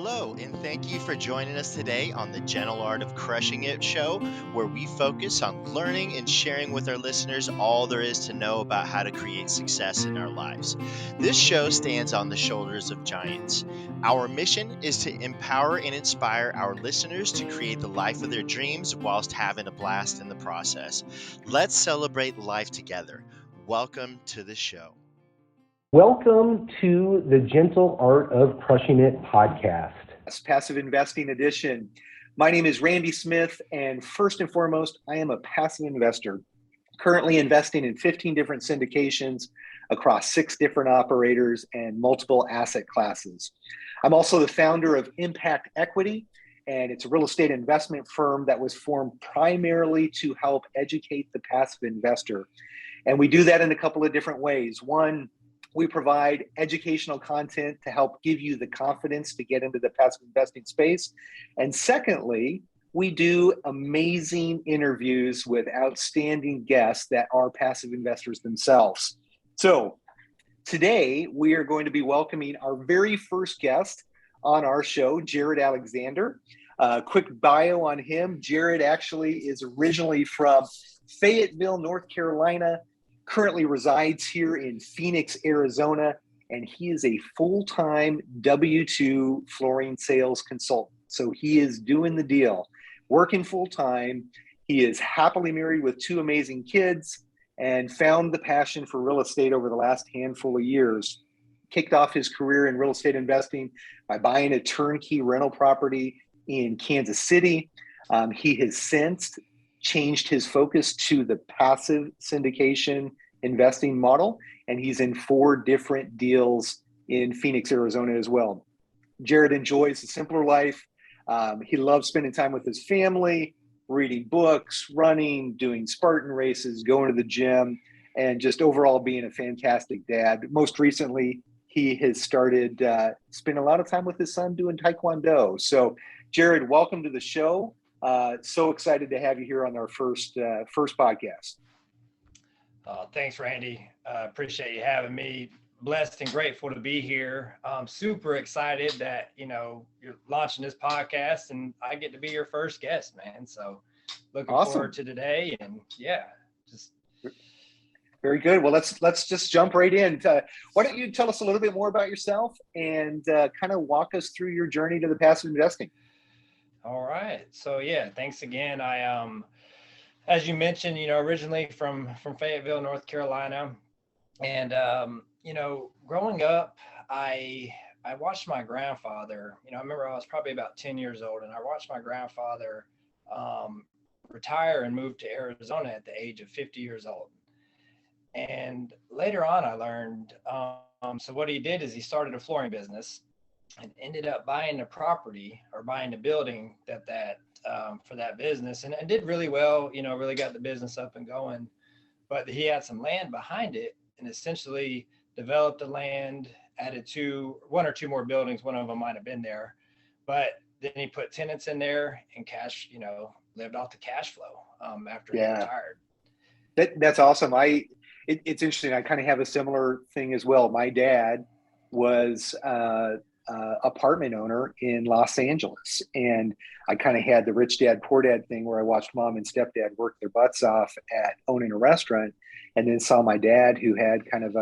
Hello, and thank you for joining us today on the Gentle Art of Crushing It show, where we focus on learning and sharing with our listeners all there is to know about how to create success in our lives. This show stands on the shoulders of giants. Our mission is to empower and inspire our listeners to create the life of their dreams whilst having a blast in the process. Let's celebrate life together. Welcome to the show. Welcome to the Gentle Art of Crushing It podcast. Passive Investing Edition. My name is Randy Smith, and first and foremost, I am a passive investor, currently investing in 15 different syndications across 6 different operators and multiple asset classes. I'm also the founder of Impact Equity, and it's a real estate investment firm that was formed primarily to help educate the passive investor. And we do that in a couple of different ways. One, we provide educational content to help give you the confidence to get into the passive investing space. And secondly, we do amazing interviews with outstanding guests that are passive investors themselves. So today we are going to be welcoming our very first guest on our show, Jarod Alexander. Quick bio on him. Jarod actually is originally from Fayetteville, North Carolina, currently resides here in Phoenix, Arizona, and he is a full-time W-2 flooring sales consultant. So he is doing the deal, working full-time. He is happily married with 2 amazing kids and found the passion for real estate over the last handful of years. Kicked off his career in real estate investing by buying a turnkey rental property in Kansas City. He has since changed his focus to the passive syndication investing model, and he's in 4 different deals in Phoenix, Arizona as well. Jarod enjoys a simpler life. He loves spending time with his family, reading books, running, doing Spartan races, going to the gym, and just overall being a fantastic dad. Most recently, he has started spending a lot of time with his son doing Taekwondo. So, Jarod, welcome to the show. So excited to have you here on our first podcast. Thanks, Randy. Appreciate you having me. Blessed and grateful to be here. I'm super excited that, you're launching this podcast and I get to be your first guest, man. So looking forward to today, and just very good. Well, let's just jump right in. Why don't you tell us a little bit more about yourself and kind of walk us through your journey to the passive investing? All right. So thanks again. I as you mentioned, originally from Fayetteville, North Carolina, and growing up, I watched my grandfather. I remember I was probably about 10 years old, and I watched my grandfather retire and move to Arizona at the age of 50 years old. And later on, I learned. So what he did is he started a flooring business and ended up buying the property or buying the building that for that business, and did really well, really got the business up and going. But he had some land behind it and essentially developed the land, added 1 or 2 more buildings. One of them might have been there, but then he put tenants in there and cash, lived off the cash flow after he retired. That's awesome. It's interesting. I kind of have a similar thing as well. My dad was apartment owner in Los Angeles, and I kind of had the rich dad poor dad thing where I watched mom and stepdad work their butts off at owning a restaurant, and then saw my dad, who had kind of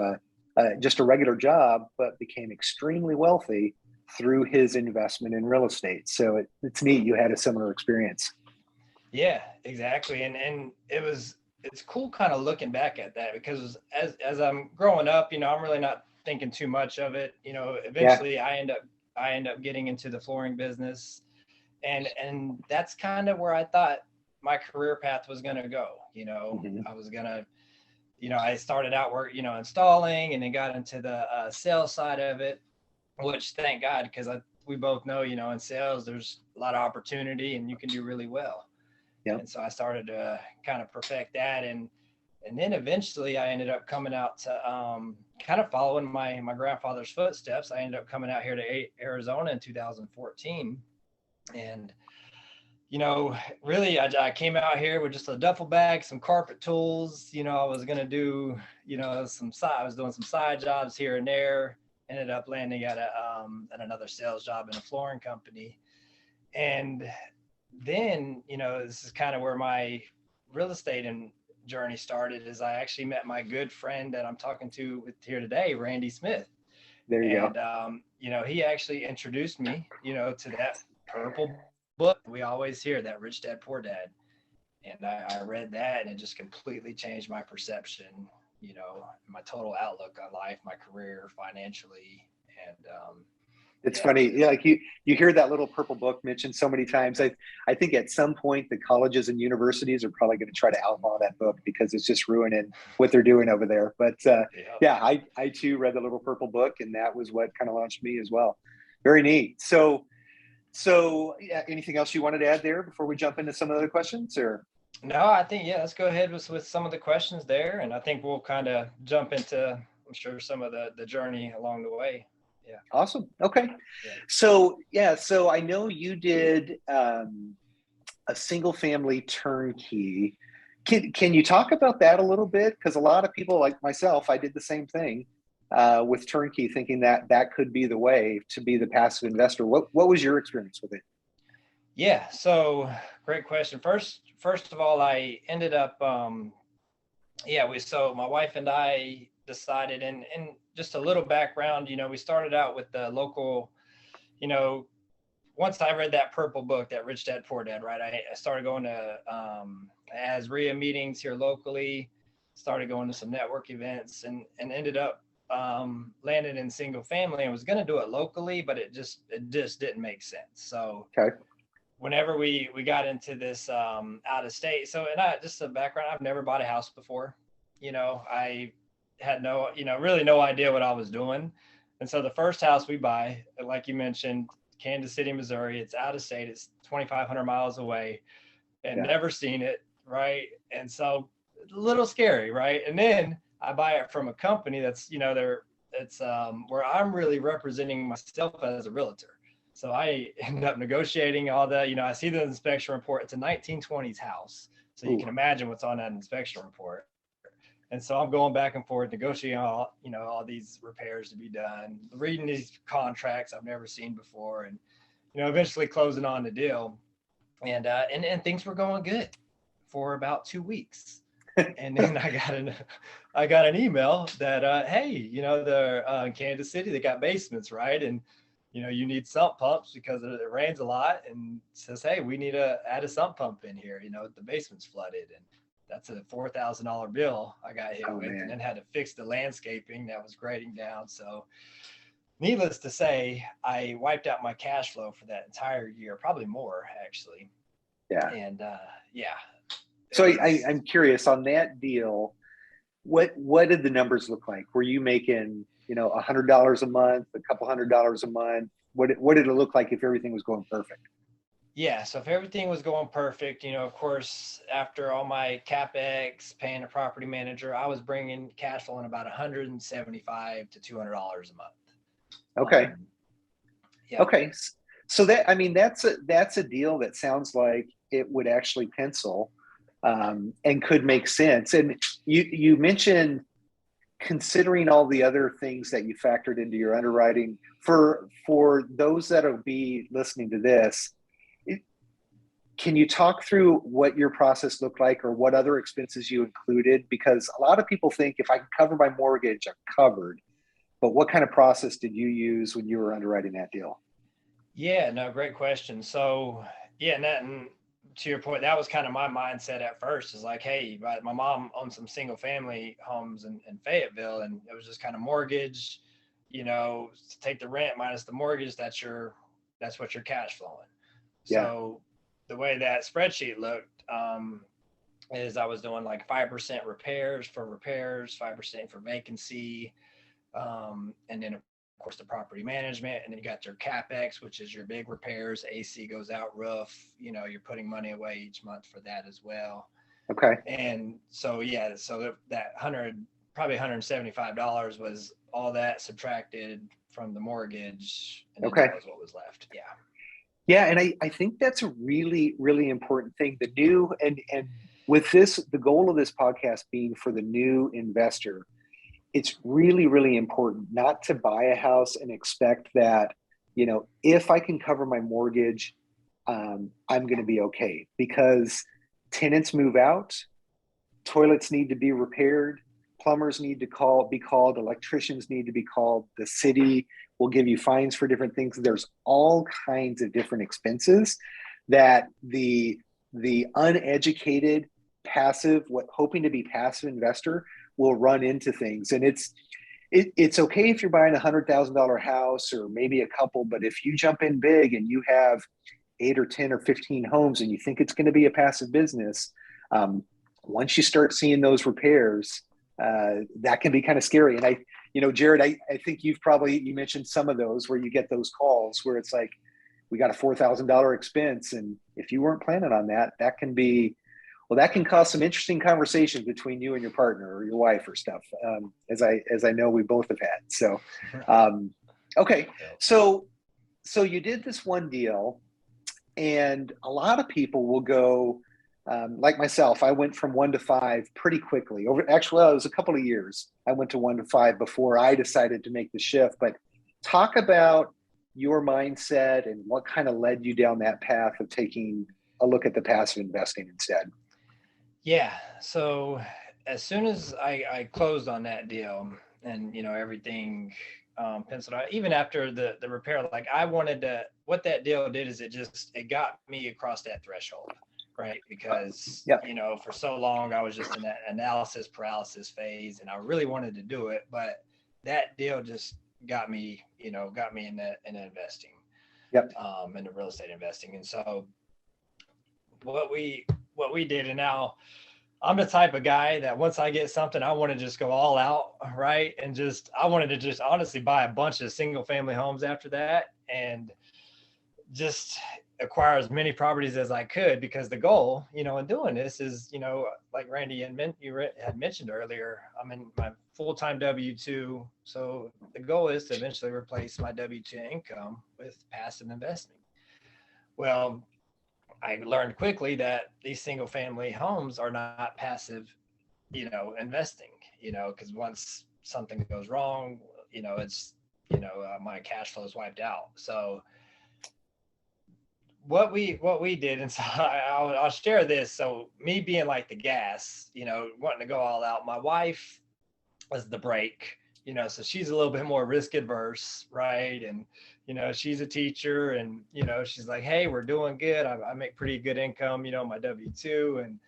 just a regular job but became extremely wealthy through his investment in real estate. So it's neat you had a similar experience. Yeah, exactly. And it's cool kind of looking back at that, because as I'm growing up, I'm really not thinking too much of it. Eventually I end up getting into the flooring business, and that's kind of where I thought my career path was going to go. I was going to, I started out work, installing, and then got into the sales side of it, which thank God, because we both know, in sales, there's a lot of opportunity and you can do really well. And so I started to kind of perfect that. And then eventually I ended up coming out to kind of following my grandfather's footsteps. I ended up coming out here to Arizona in 2014. And, really, I came out here with just a duffel bag, some carpet tools. I was going to do, I was doing some side jobs here and there. ended up landing at at another sales job in a flooring company. And then, this is kind of where my real estate and journey started, is I actually met my good friend that I'm talking to here today, Randy Smith. There you And, go. he actually introduced me, to that purple book we always hear, that Rich Dad, Poor Dad. And I read that, and it just completely changed my perception, my total outlook on life, my career, financially. And, it's funny. Yeah, like you hear that little purple book mentioned so many times. I think at some point the colleges and universities are probably going to try to outlaw that book because it's just ruining what they're doing over there. But yeah, I too read the little purple book, and that was what kind of launched me as well. Very neat. So yeah, anything else you wanted to add there before we jump into some of the other questions, or? No, I think, let's go ahead with some of the questions there. And I think we'll kind of jump into, I'm sure, some of the journey along the way. Yeah. Awesome. Okay. Yeah. So I know you did a single family turnkey. Can you talk about that a little bit? Because a lot of people like myself, I did the same thing with turnkey, thinking that could be the way to be the passive investor. What was your experience with it? Yeah. So great question. First of all, I ended up, so my wife and I decided, and just a little background, we started out with the local, once I read that purple book, that Rich Dad, Poor Dad, right? I started going to ASRIA meetings here locally, started going to some network events, and ended up landed in single family, and was going to do it locally, but it just didn't make sense. So okay. Whenever we got into this out of state, so, and just a background, I've never bought a house before. I had really no idea what I was doing. And so the first house we buy, like you mentioned, Kansas City, Missouri, it's out of state, it's 2,500 miles away, and never seen it, right? And so a little scary, right? And then I buy it from a company that's, it's where I'm really representing myself as a realtor. So I ended up negotiating all the, I see the inspection report. It's a 1920s house. So you can imagine what's on that inspection report. And so I'm going back and forth, negotiating all these repairs to be done, reading these contracts I've never seen before, and, eventually closing on the deal. And things were going good for about 2 weeks. And then I got an email that, hey, they're in Kansas City, they got basements, right? And you need sump pumps because it rains a lot, and says, hey, we need to add a sump pump in here. The basement's flooded, and that's a $4,000 bill I got hit with, man. And then had to fix the landscaping that was grading down. So needless to say, I wiped out my cash flow for that entire year, probably more actually. Yeah. And So I'm curious on that deal. What did the numbers look like? Were you making, $100 a month, a couple $100 a month? What did it look like if everything was going perfect? Yeah. So if everything was going perfect, of course, after all my CapEx, paying a property manager, I was bringing cash flow in about $175 to $200 a month. Okay. Yeah. Okay. So that's a deal that sounds like it would actually pencil and could make sense. And you mentioned considering all the other things that you factored into your underwriting. For those that will be listening to this, can you talk through what your process looked like, or what other expenses you included? Because a lot of people think if I can cover my mortgage, I'm covered. But what kind of process did you use when you were underwriting that deal? Yeah, no, great question. So yeah, and to your point, that was kind of my mindset at first, is like, hey, my mom owned some single family homes in Fayetteville, and it was just kind of mortgage, take the rent minus the mortgage, that's what you're cash flowing. Yeah. So the way that spreadsheet looked is I was doing like 5% repairs, 5% for vacancy, and then of course the property management, and then you got your CapEx, which is your big repairs. AC goes out, roof, you're putting money away each month for that as well. Okay. And so so that probably $175 was all that subtracted from the mortgage, and then that was what was left. Yeah. Yeah, and I think that's a really, really important thing. The new and with this, the goal of this podcast being for the new investor it's really, really important not to buy a house and expect that, if I can cover my mortgage, I'm going to be okay, because tenants move out, toilets need to be repaired, plumbers need to be called, electricians need to be called, the city will give you fines for different things. There's all kinds of different expenses that the uneducated, passive, hoping to be passive investor will run into things. And it's okay if you're buying $100,000 house or maybe a couple, but if you jump in big and you have 8 or 10 or 15 homes and you think it's going to be a passive business, once you start seeing those repairs, that can be kind of scary. And Jarod, I think you mentioned some of those where you get those calls where it's like, we got a $4,000 expense. And if you weren't planning on that, that can cause some interesting conversations between you and your partner or your wife or stuff, as I know we both have had. So, okay. So you did this one deal, and a lot of people will go, like myself, I went from 1 to 5 pretty quickly. It was a couple of years. I went to 1 to 5 before I decided to make the shift. But talk about your mindset and what kind of led you down that path of taking a look at the passive investing instead. Yeah. So as soon as I closed on that deal and, everything penciled out, even after the repair, like I wanted to, what that deal did is it got me across that threshold, right? Because, for so long I was just in that analysis paralysis phase and I really wanted to do it, but that deal just got me in investing, in the real estate investing. And so what we did, and now I'm the type of guy that once I get something, I want to just go all out, right? And I wanted to just honestly buy a bunch of single family homes after that and just acquire as many properties as I could, because the goal, in doing this is, like Randy had mentioned earlier, I'm in my full-time W-2. So the goal is to eventually replace my W-2 income with passive investing. Well, I learned quickly that these single family homes are not passive, investing, because once something goes wrong, it's, my cash flow is wiped out. So what we did, and so I'll share this. So me being like the gas, wanting to go all out, my wife was the brake, so she's a little bit more risk adverse, right? And, she's a teacher and, she's like, hey, we're doing good. I make pretty good income, my W-2. And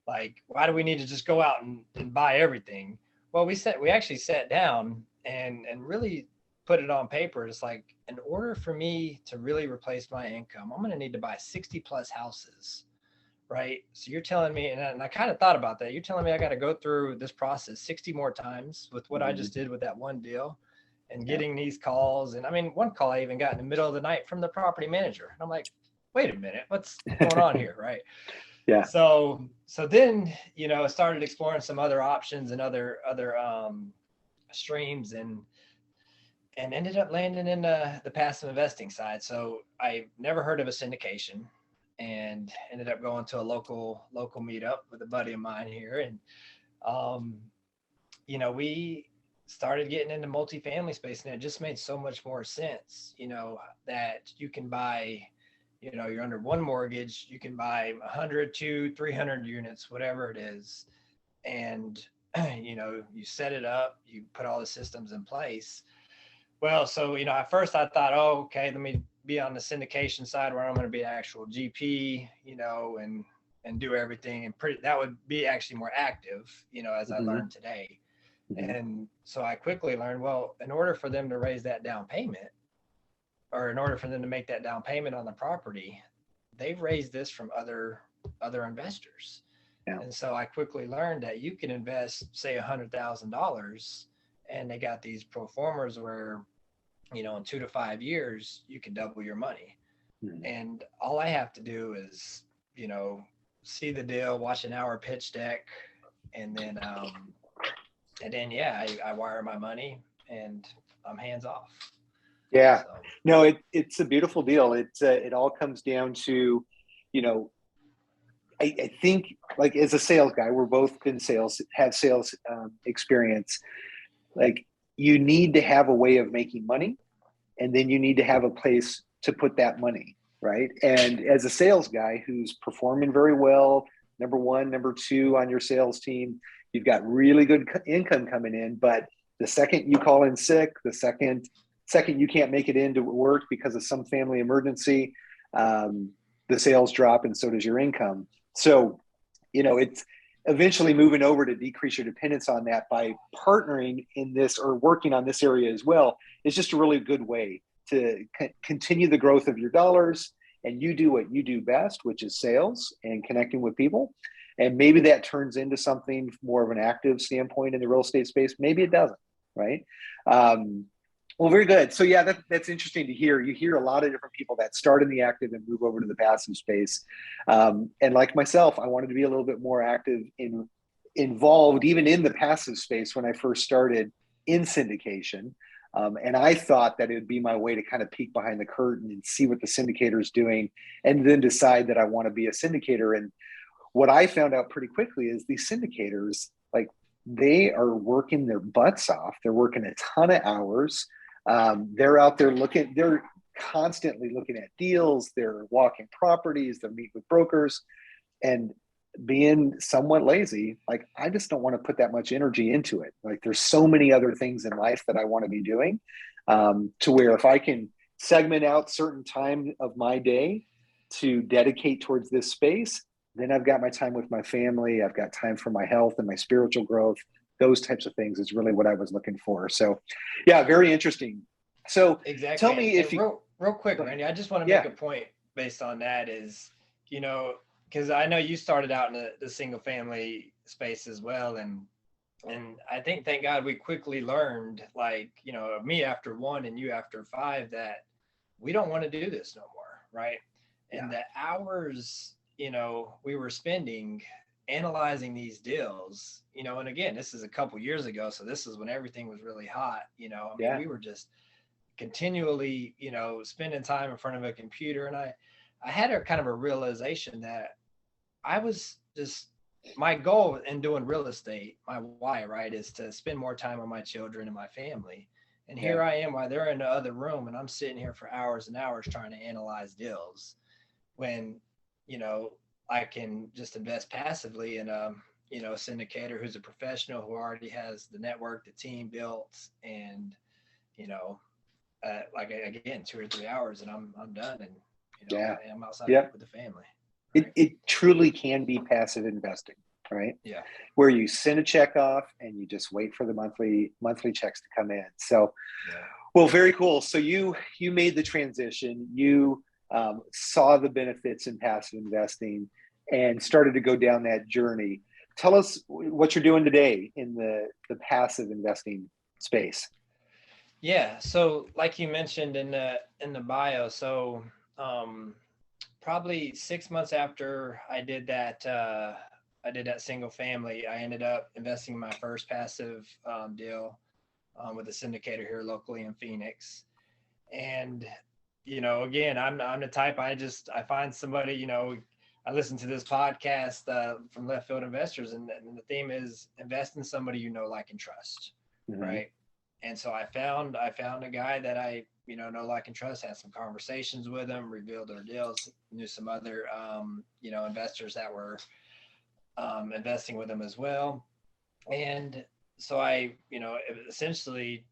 like, why do we need to just go out and buy everything? Well, we actually sat down and really put it on paper. It's like, in order for me to really replace my income, I'm going to need to buy 60 plus houses. Right. So you're telling me, and I kind of thought about that. You're telling me I got to go through this process 60 more times with what I just did with that one deal and getting these calls. And I mean, one call I even got in the middle of the night from the property manager. And I'm like, wait a minute, what's going on here? Right. Yeah. So then, I started exploring some other options and other streams and ended up landing in the passive investing side. So I never heard of a syndication, and ended up going to a local meetup with a buddy of mine here. And, we started getting into multifamily space, and it just made so much more sense, that you can buy, you're under one mortgage, you can buy 100, 200, 300 units, whatever it is. And, you set it up, you put all the systems in place. Well, so, at first I thought, oh, okay, let me be on the syndication side where I'm going to be an actual GP, and do everything. And that would be actually more active, as I learned today. And so I quickly learned, well, in order for them to raise that down payment, or in order for them to make that down payment on the property, they've raised this from other investors. Yeah. And so I quickly learned that you can invest, say, $100,000, and they got these pro formas where, in 2 to 5 years, you can double your money. And all I have to do is, see the deal, watch an hour pitch deck, and then, I wire my money and I'm hands off. Yeah, so. No, it's a beautiful deal. It all comes down to, I think, like, as a sales guy, we're both in sales, have sales experience. Like, you need to have a way of making money, and then you need to have a place to put that money, right? And as a sales guy who's performing very well, number one, number two on your sales team, you've got really good income coming in. But the second you call in sick, the second you can't make it into work because of some family emergency, the sales drop, and so does your income. So, it's eventually moving over to decrease your dependence on that by partnering in this or working on this area as well is just a really good way to continue the growth of your dollars, and you do what you do best, which is sales and connecting with people. And maybe that turns into something more of an active standpoint in the real estate space. Maybe it doesn't, right? Well, very good. So yeah, that's interesting to hear. You hear a lot of different people that start in the active and move over to the passive space. And like myself, I wanted to be a little bit more active involved, even in the passive space when I first started in syndication. And I thought that it would be my way to kind of peek behind the curtain and see what the syndicator is doing, and then decide that I want to be a syndicator. And what I found out pretty quickly is these syndicators, like, they are working their butts off. They're working a ton of hours. They're out there they're constantly looking at deals. They're walking properties. They're meeting with brokers, and being somewhat lazy, like, I just don't want to put that much energy into it. Like, there's so many other things in life that I want to be doing, to where if I can segment out certain time of my day to dedicate towards this space, then I've got my time with my family. I've got time for my health and my spiritual growth. Those types of things is really what I was looking for. So yeah, very interesting. So Exactly. tell me if you real quick, Randy, I just want to make a point based on that is, because I know you started out in the single family space as well. And I think, thank God, we quickly learned, like, me after 1 and you after 5, that we don't want to do this no more. Right. And the hours, we were spending analyzing these deals, and again, this is a couple years ago. So this is when everything was really hot, we were just continually, spending time in front of a computer. And I had a kind of a realization that I was just, my goal in doing real estate, my why, right, is to spend more time with my children and my family. And here I am while they're in the other room, and I'm sitting here for hours and hours trying to analyze deals, when, I can just invest passively in a syndicator who's a professional, who already has the network, the team built, and, like, again, 2 or 3 hours and I'm done. And, I'm outside with the family. Right? It truly can be passive investing, right? Yeah. Where you send a check off and you just wait for the monthly checks to come in. So, well, very cool. So you made the transition. You saw the benefits in passive investing and started to go down that journey. Tell us what you're doing today in the passive investing space. Yeah. So like you mentioned in the bio, so probably 6 months after I did that single family, I ended up investing in my first passive deal with a syndicator here locally in Phoenix. And, again, I'm the type, I find somebody, I listen to this podcast from Left Field Investors, and the theme is invest in somebody like, and trust, right? And so I found a guy that I know, like, and trust, had some conversations with him, revealed their deals, knew some other investors that were investing with him as well. And so I essentially,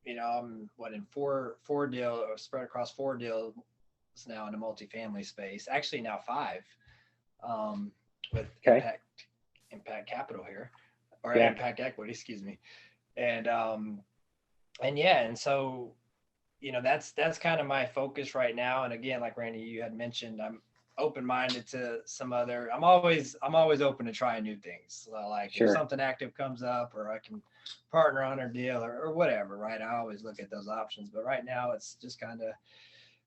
I'm in four deal, or spread across 4 deals now in the multifamily space, actually now 5, with impact capital here, or impact equity, excuse me. And so, that's kind of my focus right now. And again, like Randy, you had mentioned, I'm open-minded to some other, I'm always open to trying new things. So, like, if something active comes up, or I can partner on a deal or whatever, right? I always look at those options, but right now it's just kind of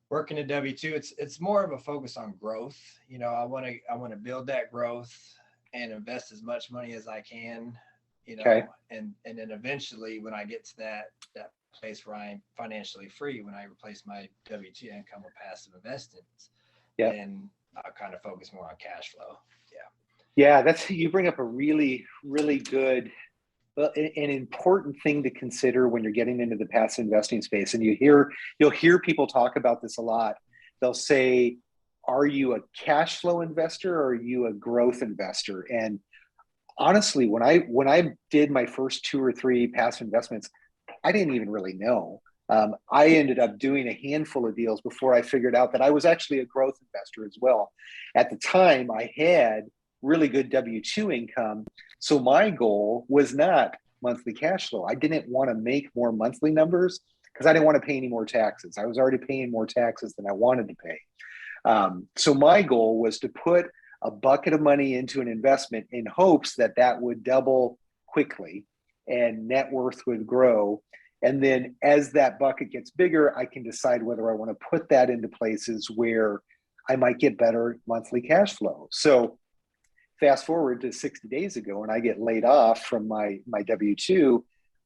working at W2. It's more of a focus on growth. I want to build that growth and invest as much money as I can, and then eventually, when I get to that place where I'm financially free, when I replace my W2 income with passive investments, then I'll kind of focus more on cash flow. Yeah, you bring up a really, really good an important thing to consider when you're getting into the passive investing space. And you'll hear people talk about this a lot. They'll say, are you a cash flow investor or are you a growth investor? And honestly, when I did my first 2 or 3 passive investments, I didn't even really know. I ended up doing a handful of deals before I figured out that I was actually a growth investor as well. At the time, I had really good W-2 income. So my goal was not monthly cash flow. I didn't want to make more monthly numbers because I didn't want to pay any more taxes. I was already paying more taxes than I wanted to pay. So my goal was to put a bucket of money into an investment in hopes that that would double quickly and net worth would grow. And then as that bucket gets bigger, I can decide whether I want to put that into places where I might get better monthly cash flow. So fast forward to 60 days ago, and I get laid off from my W-2.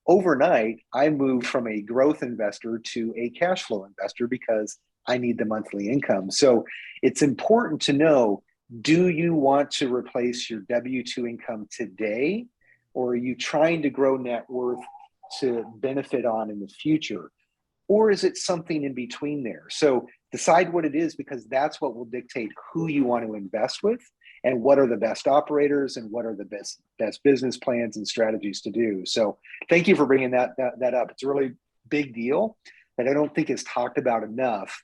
Overnight, I moved from a growth investor to a cash flow investor because I need the monthly income. So it's important to know, do you want to replace your W-2 income today, or are you trying to grow net worth to benefit on in the future? Or is it something in between there? So decide what it is, because that's what will dictate who you want to invest with and what are the best operators and what are the best business plans and strategies to do. So thank you for bringing that up. It's a really big deal that I don't think is talked about enough,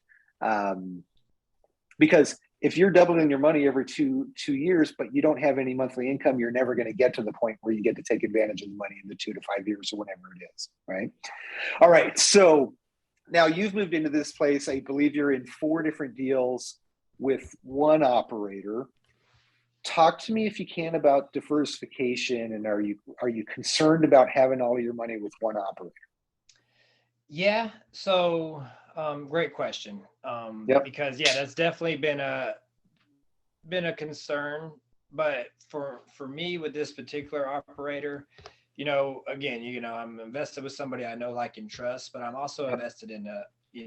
because if you're doubling your money every two years, but you don't have any monthly income, you're never going to get to the point where you get to take advantage of the money in the 2 to 5 years or whatever it is, right? All right, so now you've moved into this place. I believe you're in 4 different deals with one operator. Talk to me, if you can, about diversification, and are you concerned about having all of your money with one operator? Yeah, so great question. Yep. Because that's definitely been a concern. But for me with this particular operator, again, I'm invested with somebody I know, like, and trust, but I'm also invested in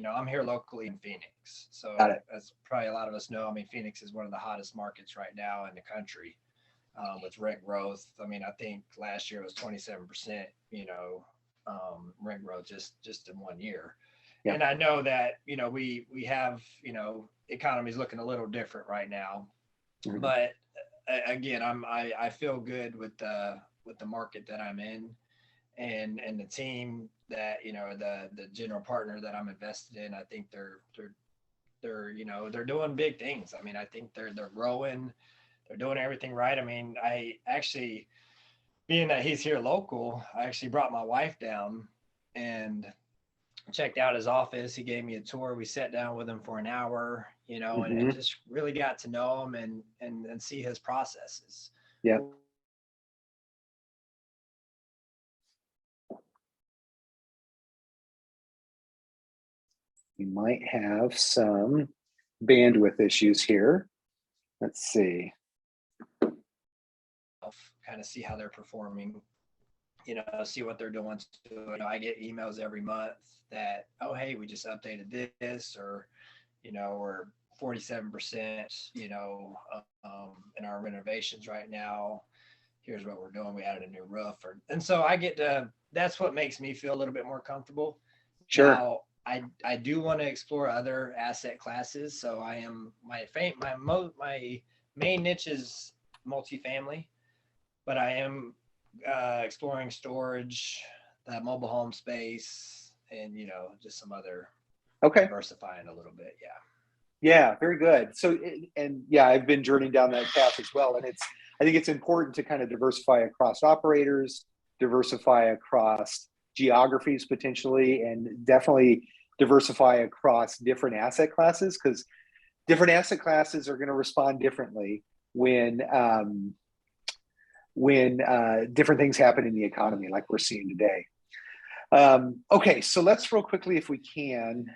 I'm here locally in Phoenix. So as probably a lot of us know, I mean, Phoenix is one of the hottest markets right now in the country, with rent growth. I mean, I think last year it was 27%, rent growth just in 1 year. Yeah. And I know that, we have, economy's looking a little different right now, mm-hmm. But again, I feel good with the market that I'm in, and the team that, the general partner that I'm invested in. I think they're doing big things. I mean, I think they're growing, they're doing everything right. I mean, I actually, being that he's here local, I actually brought my wife down and checked out his office. He gave me a tour. We sat down with him for an hour, mm-hmm. and just really got to know him and see his processes. Yeah. We might have some bandwidth issues here. Let's see. Kind of see how they're performing, see what they're doing. I get emails every month that, oh, hey, we just updated this, or, we're 47%, in our renovations right now. Here's what we're doing. We added a new roof. And so I get to, that's what makes me feel a little bit more comfortable. Sure. Now, I do want to explore other asset classes. So I am, my main niche is multifamily, but I am exploring storage, the mobile home space, and just some other diversifying a little bit. Yeah, very good. So, I've been journeying down that path as well, and I think it's important to kind of diversify across operators, diversify across geographies potentially, and definitely diversify across different asset classes, because different asset classes are going to respond differently when different things happen in the economy, like we're seeing today. Okay, so let's real quickly, if we can,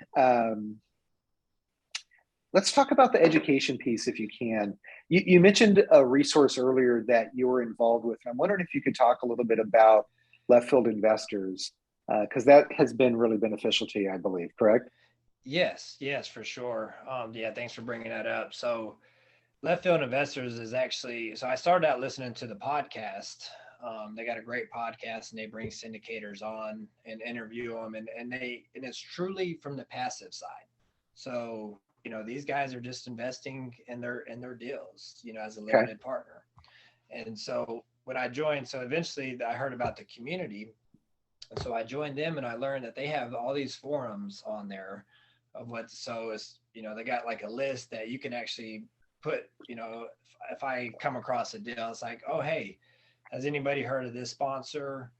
let's talk about the education piece, if you can. You mentioned a resource earlier that you were involved with, and I'm wondering if you could talk a little bit about Left Field Investors, because that has been really beneficial to you, I believe, correct? Yes, for sure. Thanks for bringing that up. So Left Field Investors is actually, so I started out listening to the podcast They got a great podcast, and they bring syndicators on and interview them, and it's truly from the passive side. So, these guys are just investing in their deals, as a limited partner. And so when I joined, so eventually I heard about the community. And so I joined them, and I learned that they have all these forums on there of they got like a list that you can actually put, if I come across a deal, it's like, oh, hey, has anybody heard of this sponsor?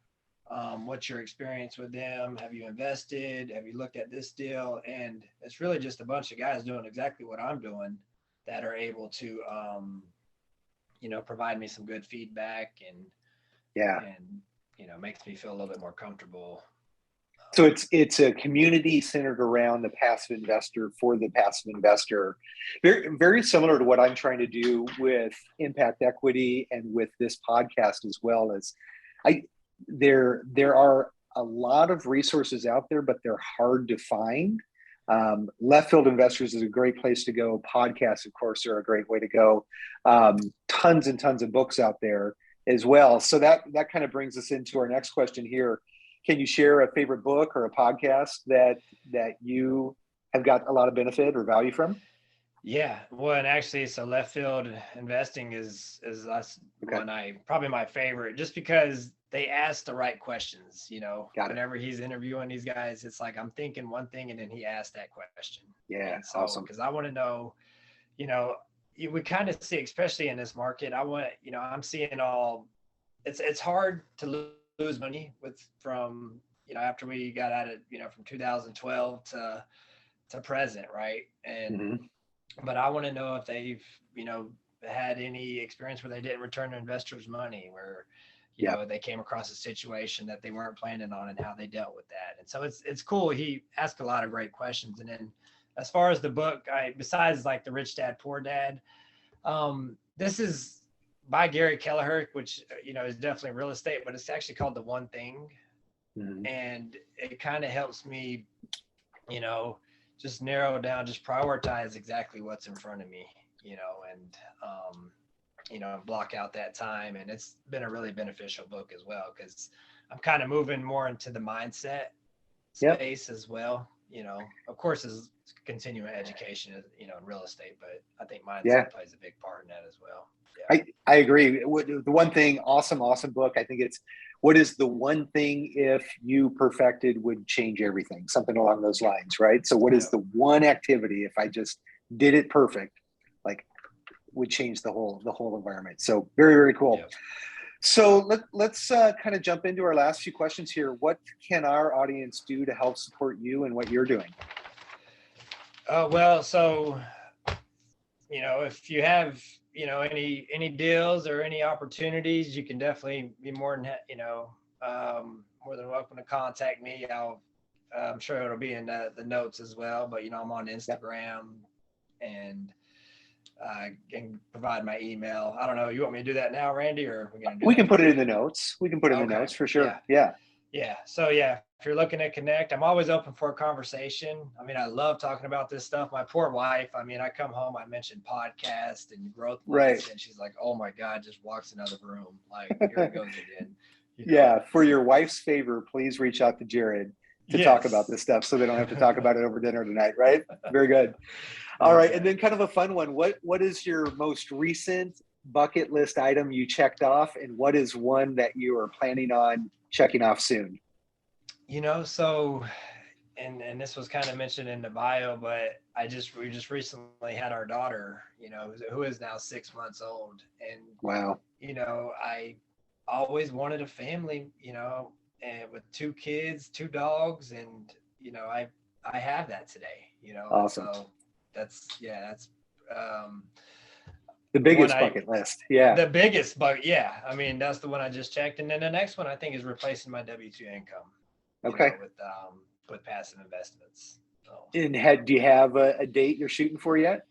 What's your experience with them? Have you invested? Have you looked at this deal? And it's really just a bunch of guys doing exactly what I'm doing that are able to, provide me some good feedback and makes me feel a little bit more comfortable. So it's a community centered around the passive investor for the passive investor. Very, very similar to what I'm trying to do with impact equity and with this podcast as well. As there are a lot of resources out there, but they're hard to find. Left Field Investors is a great place to go. Podcasts, of course, are a great way to go. Tons and tons of books out there as well. So that kind of brings us into our next question here. Can you share a favorite book or a podcast that you have got a lot of benefit or value from? Yeah, well, and actually, so Left Field Investing is probably my favorite, just because they ask the right questions. Whenever he's interviewing these guys, it's like I'm thinking one thing, and then he asked that question. Yeah, so, awesome. Because I want to know, we kind of see, especially in this market, I'm seeing it's hard to lose money from after we got at it, from 2012 to present, right? And but I want to know if they've had any experience where they didn't return their investors' money, where they came across a situation that they weren't planning on, and how they dealt with that. And so it's cool. He asked a lot of great questions. And then as far as the book, besides like the Rich Dad Poor Dad, this is by Gary Kelleher, which is definitely real estate, but it's actually called The One Thing. And it kind of helps me just narrow down, just prioritize exactly what's in front of me, and block out that time. And it's been a really beneficial book as well, because I'm kind of moving more into the mindset space as well. Of course, is continuing education, in real estate, but I think mindset plays a big part in that as well. Yeah. I agree. The One Thing, awesome book. I think it's, what is the one thing if you perfected would change everything? Something along those lines, right? So what is the one activity, if I just did it perfect, like would change the whole environment? So very, very cool. Yeah. So let's kind of jump into our last few questions here. What can our audience do to help support you and what you're doing? Well, so, if you have, any deals or any opportunities, you can definitely be more than welcome to contact me. I'm sure it'll be in the notes as well, but, I'm on Instagram and can provide my email. I don't know. You want me to do that now, Randy, or we can put it in the notes. We can put it in the notes for sure. Yeah. So if you're looking to connect, I'm always open for a conversation. I love talking about this stuff. My poor wife, I come home, I mention podcast and growth, right? And she's like, "Oh my God," just walks in another room. Like, here it goes again. Yeah. For your wife's favor, please reach out to Jarod to talk about this stuff, so they don't have to talk about it over dinner tonight, right? Very good. All right. And then kind of a fun one. What is your most recent bucket list item you checked off, and what is one that you are planning on checking off soon? So, and this was kind of mentioned in the bio, but we just recently had our daughter, who is now 6 months old. And wow, I always wanted a family, and with 2 kids, 2 dogs, and I have that today, Awesome. So that's the biggest bucket list. Yeah. The biggest bucket. Yeah. That's the one I just checked. And then the next one I think is replacing my W-2 income. Okay. With passive investments. So. And do you have a date you're shooting for yet?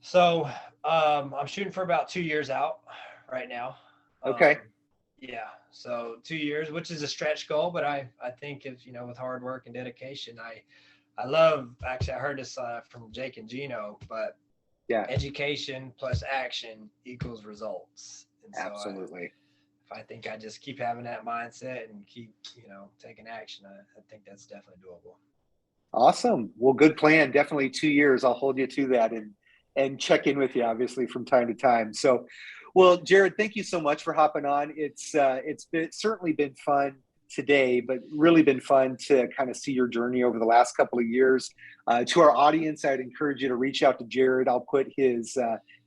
So I'm shooting for about 2 years out right now. Okay. So 2 years, which is a stretch goal, but I think if, with hard work and dedication, I love, actually, I heard this from Jake and Gino, but education plus action equals results. And so absolutely. I think I just keep having that mindset and keep, taking action, I think that's definitely doable. Awesome. Well, good plan. Definitely 2 years. I'll hold you to that and check in with you, obviously, from time to time. So, well, Jarod, thank you so much for hopping on. It's certainly been fun today, but really been fun to kind of see your journey over the last couple of years. To our audience, I'd encourage you to reach out to Jarod. I'll put his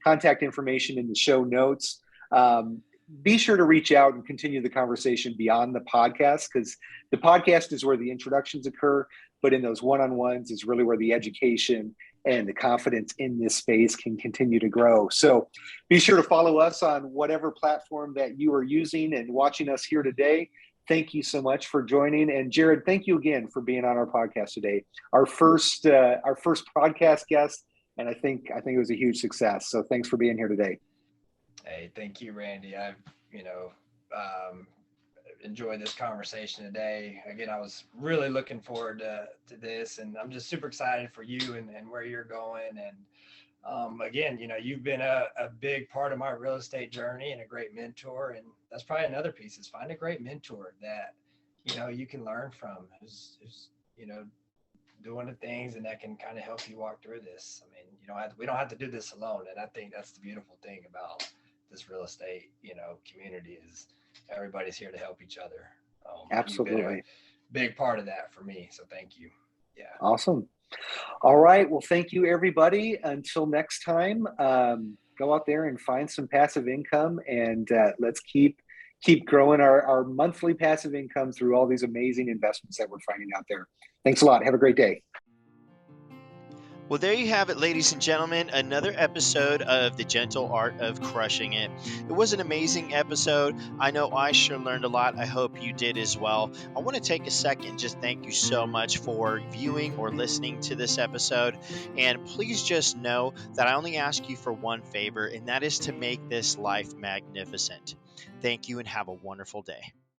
contact information in the show notes. Be sure to reach out and continue the conversation beyond the podcast, because the podcast is where the introductions occur, but in those one-on-ones is really where the education and the confidence in this space can continue to grow. So be sure to follow us on whatever platform that you are using and watching us here today. Thank you so much for joining. And Jarod, thank you again for being on our podcast today. Our first podcast guest, and I think it was a huge success. So thanks for being here today. Hey, thank you, Randy. I've, enjoyed this conversation today. Again, I was really looking forward to this, and I'm just super excited for you and where you're going. And again, you've been a big part of my real estate journey and a great mentor. And that's probably another piece, is find a great mentor that, you can learn from, who's doing the things and that can kind of help you walk through this. I mean, we don't have to do this alone. And I think that's the beautiful thing about this real estate, community, is everybody's here to help each other. Absolutely. You've been a big part of that for me. So thank you. Yeah. Awesome. All right. Well, thank you, everybody. Until next time, go out there and find some passive income, and let's keep growing our monthly passive income through all these amazing investments that we're finding out there. Thanks a lot. Have a great day. Well, there you have it, ladies and gentlemen, another episode of The Gentle Art of Crushing It. It was an amazing episode. I know I sure learned a lot. I hope you did as well. I want to take a second and just thank you so much for viewing or listening to this episode. And please just know that I only ask you for one favor, and that is to make this life magnificent. Thank you and have a wonderful day.